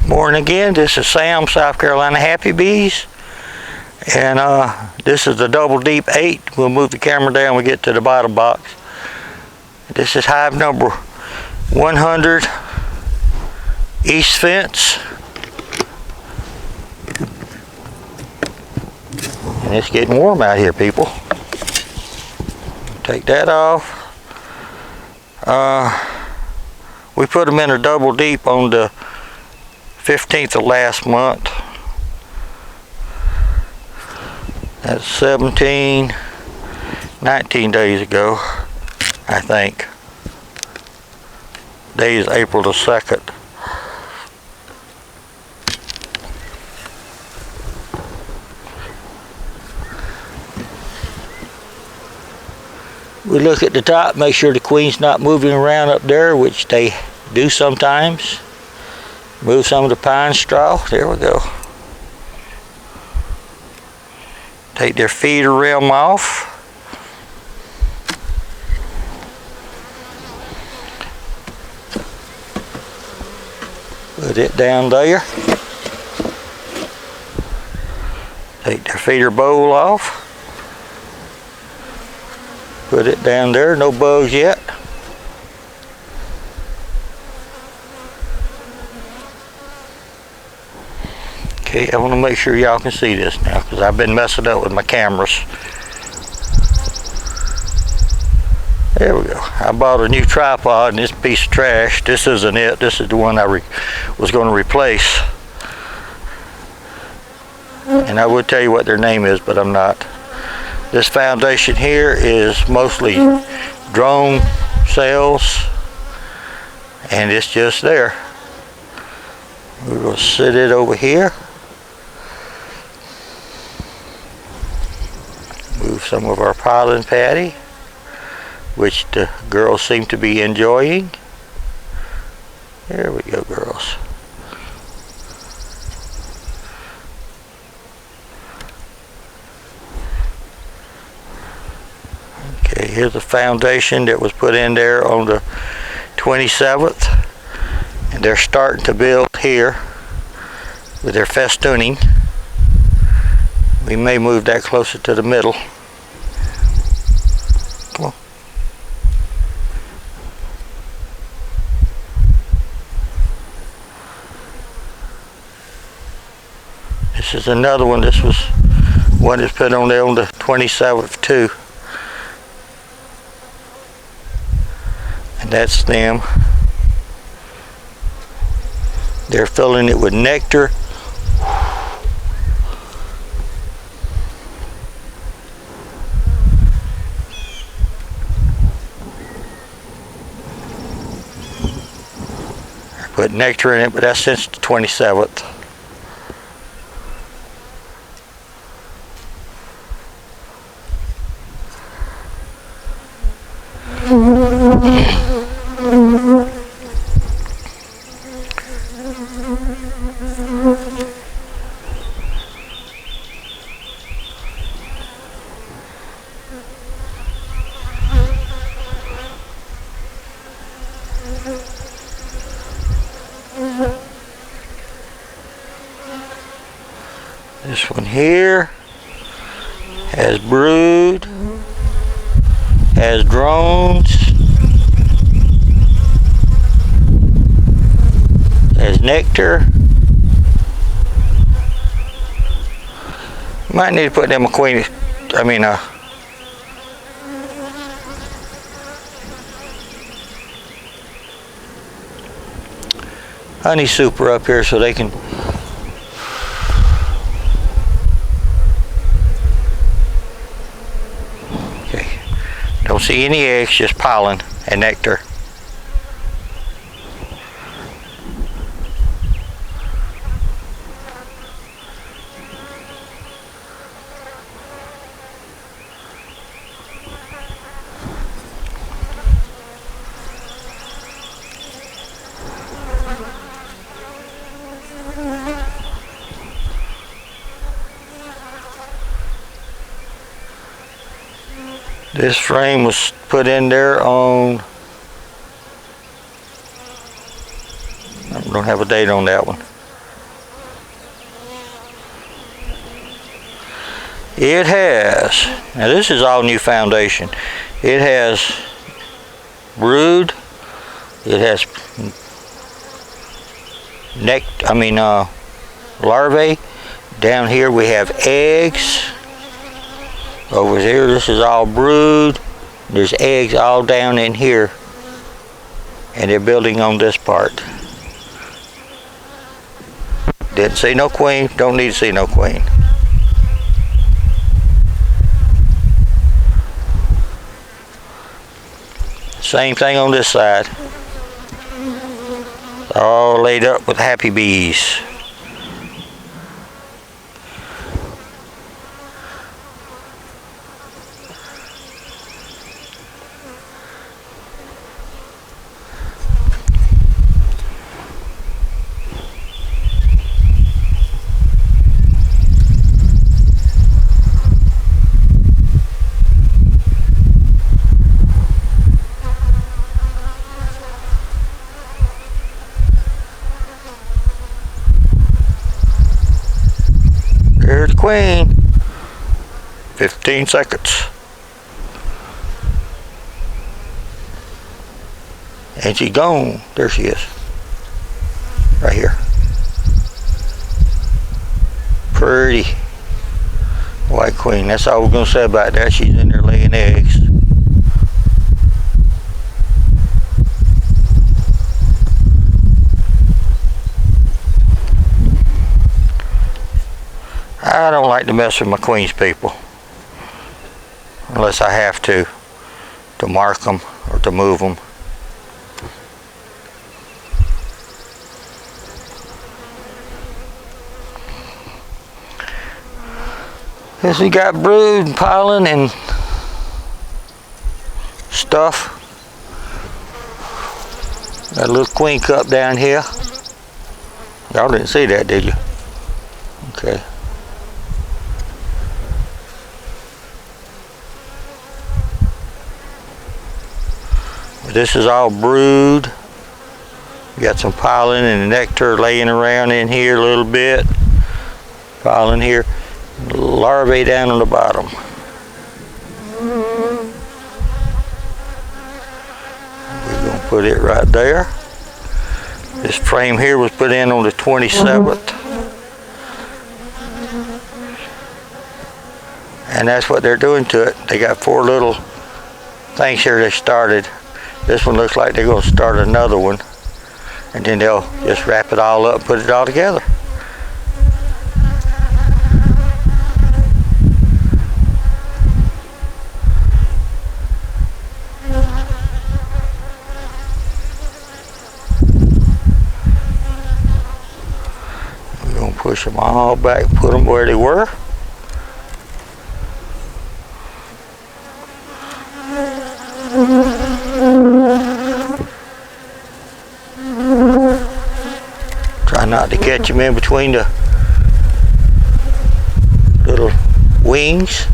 Morning again. This is Sam, South Carolina Happy Bees, and this is the double deep 8. We'll move the camera down when we get to the bottom box. This is hive number 100, east fence, and it's getting warm out here, people. Take that off. We put them in a double deep on the 15th of last month. That's 19 days ago, I think. Day is April the 2nd. We look at the top, make sure the queen's not moving around up there, which they do sometimes. Move some of the pine straw. There we go. Take their feeder rim off. Put it down there. Take their feeder bowl off. Put it down there. No bugs yet. Okay, I want to make sure y'all can see this now because I've been messing up with my cameras. There we go. I bought a new tripod and this piece of trash. This isn't it. This is the one I was going to replace. And I would tell you what their name is, but I'm not. This foundation here is mostly drone cells, and it's just there. We're going to sit it over here. Move some of our pollen patty, which the girls seem to be enjoying. There we go, girls. Okay, here's the foundation that was put in there on the 27th. And they're starting to build here with their festooning. We may move that closer to the middle. Come on. This is another one. This was one that's put on there on the 27th too. And that's them. They're filling it with nectar. I put nectar in it, but that's since the 27th. This one here has brood, has drones, has nectar. Might need to put them a queen, honey super up here so they can don't see any eggs, just pollen and nectar. This frame was put in there on, I don't have a date on that one. It has, now this is all new foundation. It has brood, it has larvae. Down here we have eggs. Over here this is all brood. There's eggs all down in here. And they're building on this part. Didn't see no queen, don't need to see no queen. Same thing on this side. All laid up with happy bees. There's the queen. 15 seconds. And she's gone. There she is. Right here. Pretty white queen. That's all we're going to say about that. She's in there laying eggs. I don't like to mess with my queens, people, unless I have to mark them or to move them. This we got brood and pollen and stuff. Got a little queen cup down here. Y'all didn't see that, did you? Okay. This is all brood. You got some pollen and nectar laying around in here a little bit. Pollen here. Larvae down on the bottom. We're going to put it right there. This frame here was put in on the 27th. And that's what they're doing to it. They got 4 little things here they started. This one looks like they're going to start another one, and then they'll just wrap it all up and put it all together. We're going to push them all back, put them where they were. Try not to catch them in between the little wings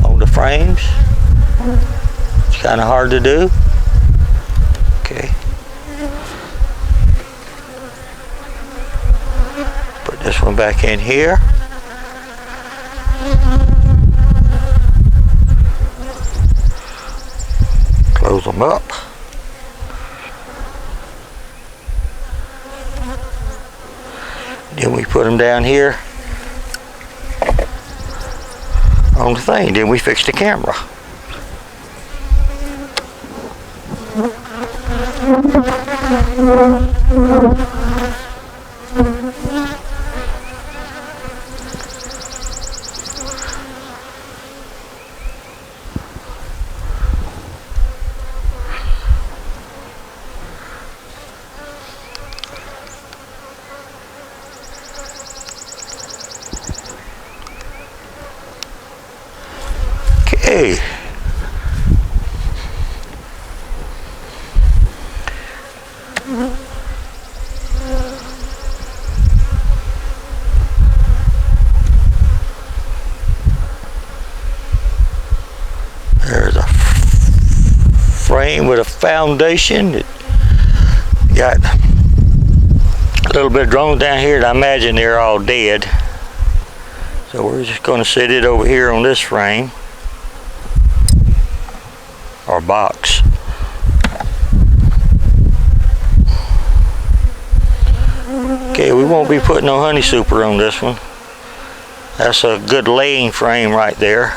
on the frames. It's kind of hard to do. Okay. Put this one back in here. Close them up. Then we put them down here on the thing. Then we fix the camera. Okay. There's a frame with a foundation. It got a little bit of drones down here, and I imagine they're all dead. So we're just going to sit it over here on this frame or box. Okay, we won't be putting no honey super on this one. That's a good laying frame right there.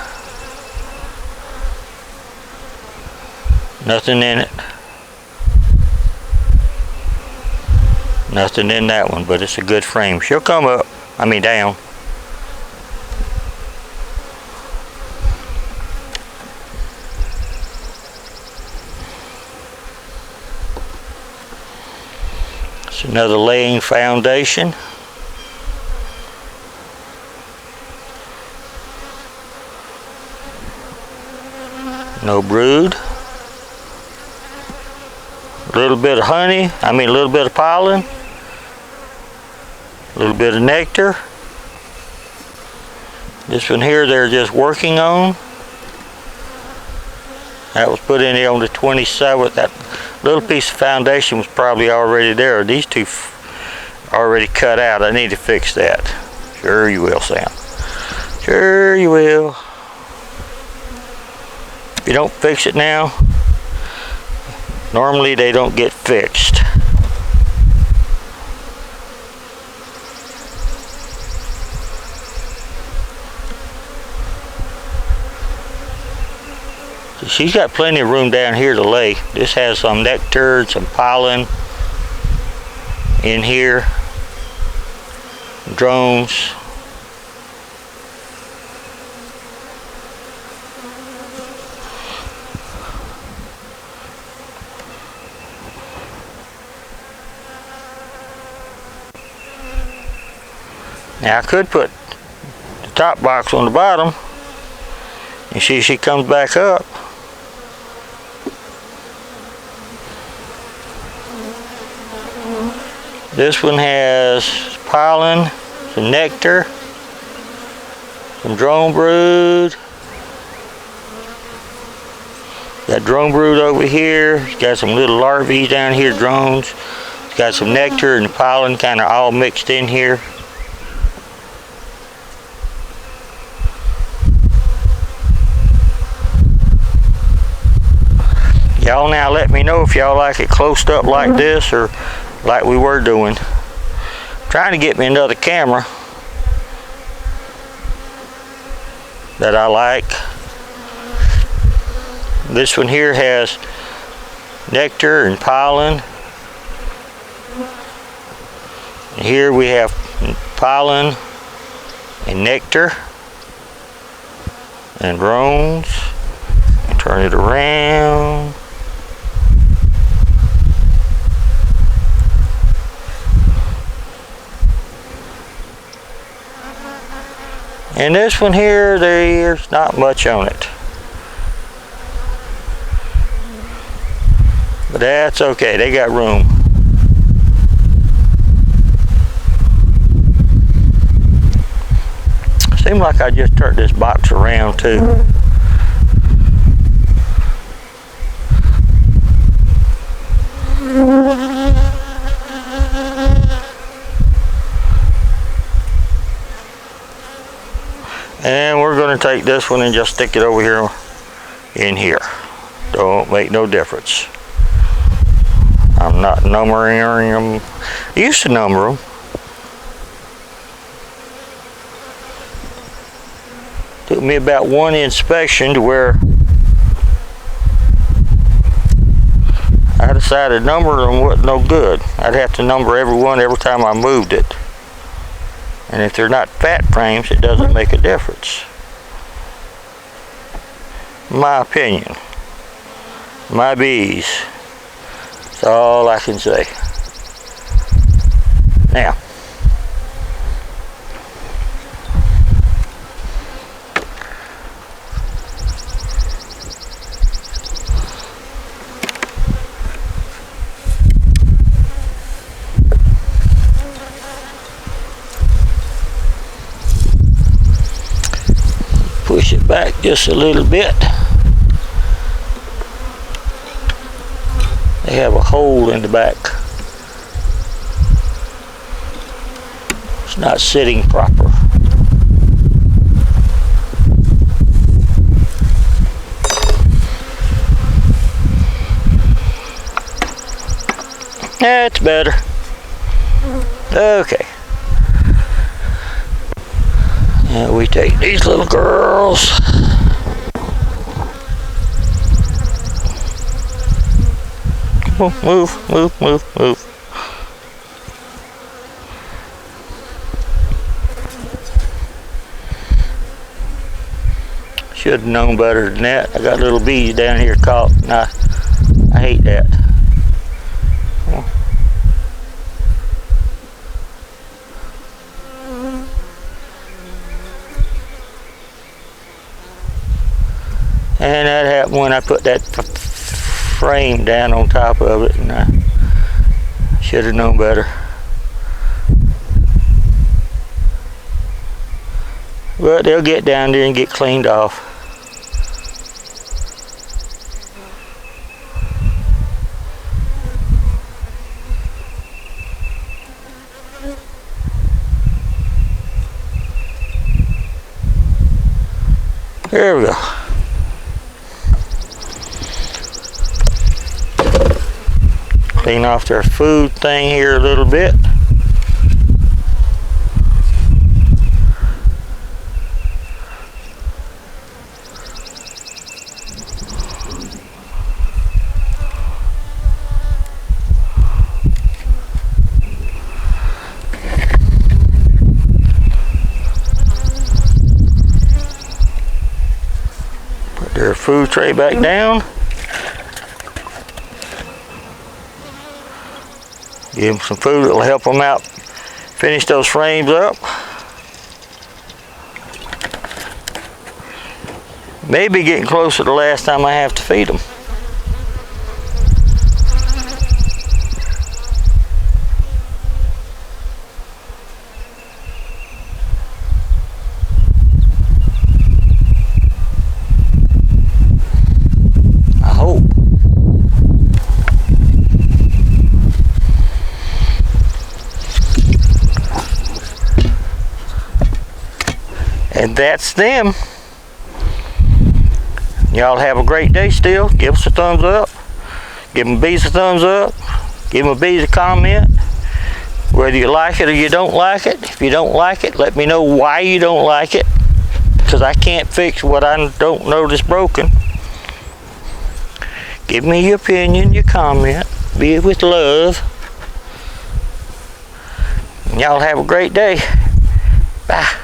Nothing in it. Nothing in that one, but it's a good frame. She'll come up, down. It's another laying foundation. No brood. A little bit of honey, a little bit of pollen. A little bit of nectar. This one here they're just working on. That was put in here on the 27th. That little piece of foundation was probably already there. These two already cut out. I need to fix that. Sure you will, Sam. Sure you will. If you don't fix it now, normally they don't get fixed. She's got plenty of room down here to lay. This has some nectar, some pollen in here. Drones. Now I could put the top box on the bottom and see if she comes back up. This one has pollen, some nectar, some drone brood. Got drone brood over here. It's got some little larvae down here, drones. It's got some nectar and pollen kind of all mixed in here. Y'all now let me know if y'all like it closed up like this or like we were doing. I'm trying to get me another camera that I like. This one here has nectar and pollen. And here we have pollen and nectar and drones. And turn it around. And this one here, there's not much on it. But that's okay, they got room. Seems like I just turned this box around too. And we're going to take this one and just stick it over here in here. Don't make no difference. I'm not numbering them. I used to number them. Took me about one inspection to where I decided numbering them wasn't no good. I'd have to number every one every time I moved it. And if they're not fat frames, it doesn't make a difference. My opinion. My bees. That's all I can say. Now, push it back just a little bit. They have a hole in the back. It's not sitting proper. That's better. Okay. Now we take these little girls. Come on, move, move, move, move. Should have known better than that. I got little bees down here caught, and I hate that. And that happened when I put that frame down on top of it, and I should have known better. But they'll get down there and get cleaned off. There we go. Clean off their food thing here a little bit. Put their food tray back down. Give them some food that will help them out finish those frames up. Maybe getting closer to the last time I have to feed them. I hope. And that's them. Y'all have a great day still. Give us a thumbs up. Give them bees a thumbs up. Give them bees a comment. Whether you like it or you don't like it. If you don't like it, let me know why you don't like it. Because I can't fix what I don't know that's broken. Give me your opinion, your comment. Be it with love. Y'all have a great day. Bye.